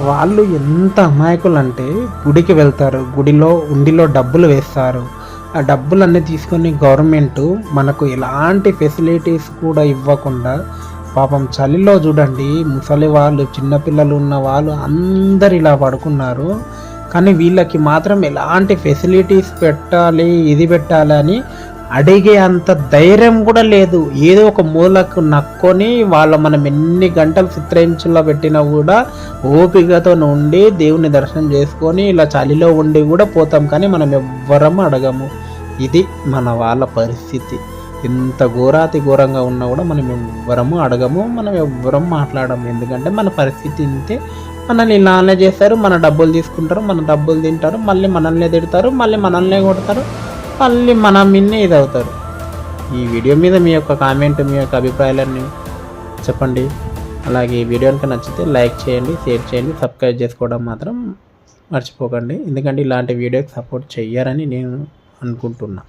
వాళ్ళు ఎంత అమాయకులు అంటే గుడికి వెళ్తారు, గుడిలో ఉండిలో డబ్బులు వేస్తారు. ఆ డబ్బులన్నీ తీసుకొని గవర్నమెంట్ మనకు ఎలాంటి ఫెసిలిటీస్ కూడా ఇవ్వకుండా పాపం చలిలో చూడండి, ముసలి వాళ్ళు, చిన్నపిల్లలు ఉన్న వాళ్ళు అందరు ఇలా పడుకున్నారు. కానీ వీళ్ళకి మాత్రం ఎలాంటి ఫెసిలిటీస్ పెట్టాలి, ఇది పెట్టాలి అని అడిగే అంత ధైర్యం కూడా లేదు. ఏదో ఒక మూలకు నక్కొని మనం ఎన్ని గంటలు చిత్రహింసలో పెట్టినా కూడా ఓపికతో ఉండి దేవుని దర్శనం చేసుకొని ఇలా చలిలో ఉండి కూడా పోతాం. కానీ మనం ఎవ్వరం అడగము. ఇది మన వాళ్ళ పరిస్థితి. ఎంత ఘోరాతి ఘోరంగా ఉన్నా కూడా మనం ఎవ్వరము అడగము, మనం ఎవ్వరం మాట్లాడము. ఎందుకంటే మన పరిస్థితి ఇంతే. మనల్ని ఇలానే చేస్తారు, మన డబ్బులు తీసుకుంటారు, మన డబ్బులు తింటారు, మళ్ళీ మనల్ని తిడతారు, మళ్ళీ మనల్ని కొడతారు, మళ్ళీ మన మిన్నే ఇది అవుతారు. ఈ వీడియో మీద మీ యొక్క కామెంట్, మీ యొక్క అభిప్రాయాలన్నీ చెప్పండి. అలాగే ఈ వీడియో కనుక నచ్చితే లైక్ చేయండి, షేర్ చేయండి, సబ్స్క్రైబ్ చేసుకోవడం మాత్రం మర్చిపోకండి. ఎందుకంటే ఇలాంటి వీడియోకి సపోర్ట్ చెయ్యారని నేను అనుకుంటున్నా.